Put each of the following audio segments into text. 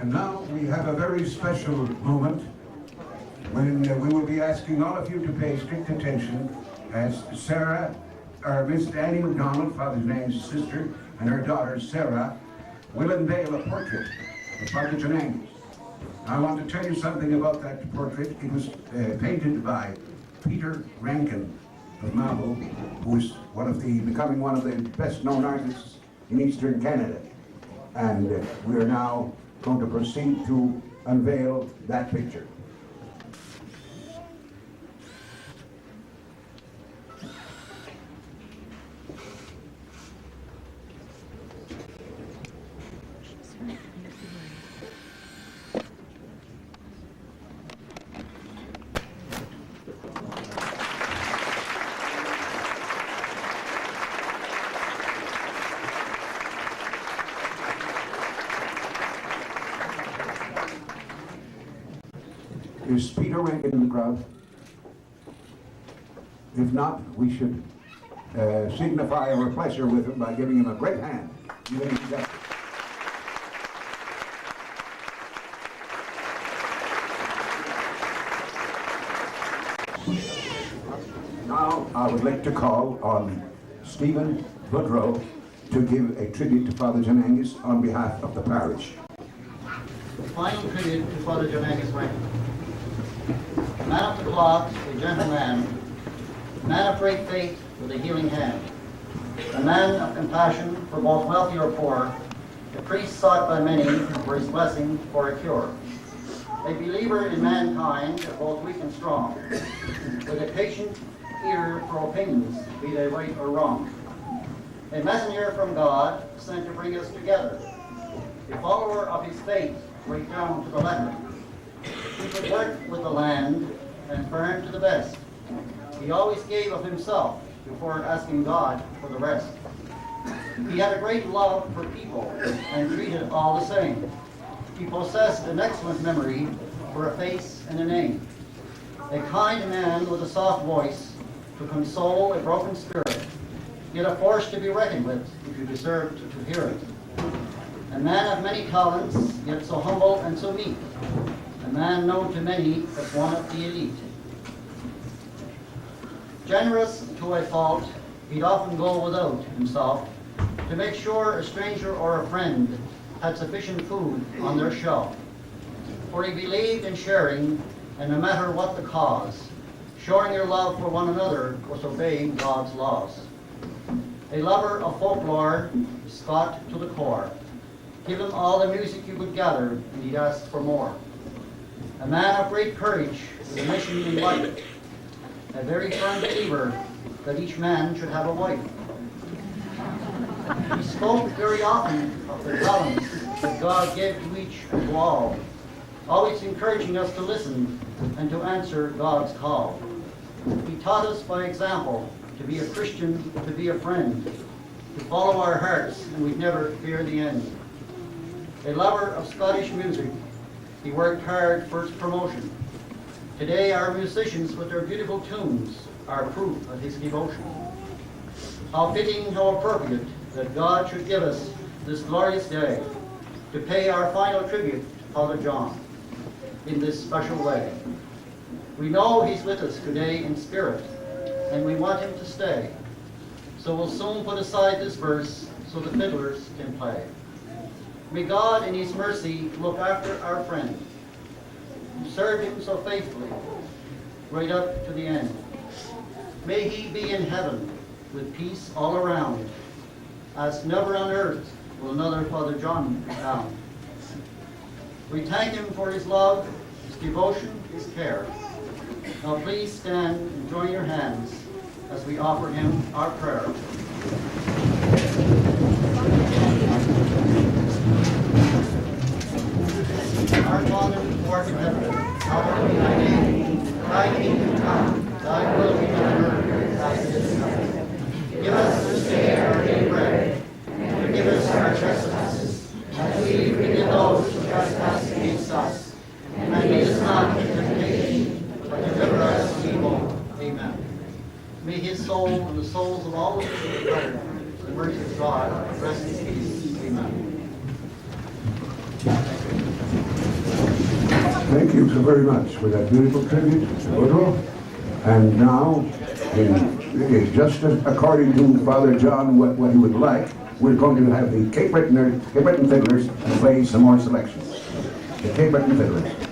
And now we have a very special moment when we will be asking all of you to pay strict attention as Sarah, or Miss Annie MacDonald, Father James' sister, and her daughter Sarah will unveil a portrait of Father John Angus. I want to tell you something about that portrait. It was painted by Peter Rankin of Mabo, who is becoming one of the best known artists in Eastern Canada. And we are now going to proceed to unveil that picture. Is Peter Rankin in the crowd? If not, we should signify our pleasure with him by giving him a great hand. Now I would like to call on Stephen Woodrow to give a tribute to Father John Angus on behalf of the parish. Final tribute to Father John Angus Rankin. Man of the cloth, a gentleman, man of great faith with a healing hand, a man of compassion for both wealthy or poor, a priest sought by many for his blessing for a cure, a believer in mankind, both weak and strong, with a patient ear for opinions, be they right or wrong, a messenger from God sent to bring us together, a follower of his faith right down to the letter. He could work with the land and burn to the best. He always gave of himself before asking God for the rest. He had a great love for people and treated all the same. He possessed an excellent memory for a face and a name. A kind man with a soft voice to console a broken spirit, yet a force to be reckoned with if you deserved to hear it. A man of many talents, yet so humble and so meek. A man known to many as one of the elite. Generous to a fault, he'd often go without himself to make sure a stranger or a friend had sufficient food on their shelf. For he believed in sharing, and no matter what the cause, showing your love for one another was obeying God's laws. A lover of folklore, Scot to the core. Give him all the music you could gather, and he'd ask for more. A man of great courage with a mission in life. A very firm believer that each man should have a wife. He spoke very often of the talents that God gave to each and to all, always encouraging us to listen and to answer God's call. He taught us by example to be a Christian, to be a friend, to follow our hearts, and we'd never fear the end. A lover of Scottish music, he worked hard for its promotion. Today our musicians with their beautiful tunes are proof of his devotion. How fitting, how appropriate that God should give us this glorious day to pay our final tribute to Father John in this special way. We know he's with us today in spirit, and we want him to stay. So we'll soon put aside this verse so the fiddlers can play. May God in his mercy look after our friend, who served him so faithfully, right up to the end. May he be in heaven with peace all around, as never on earth will another Father John be found. We thank him for his love, his devotion, his care. Now please stand and join your hands as we offer him our prayer. Our Father, who art in heaven, hallowed be thy name. Thy kingdom come, thy will be done on earth as it is in heaven. Give us this day our daily bread, and forgive us our trespasses, as we forgive those who trespass against us. And lead us not into temptation, but deliver us from evil. Amen. May his soul and the souls of all of us who departed, the mercy of God, rest in peace. Amen. Thank you. so very much for that beautiful tribute to Woodrow. And now, just according to Father John, what he would like, we're going to have the Cape Breton Fiddlers play some more selections. The Cape Breton Fiddlers.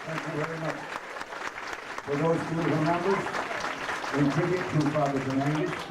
Thank you very much. For those beautiful numbers, in tribute to Father John Angus.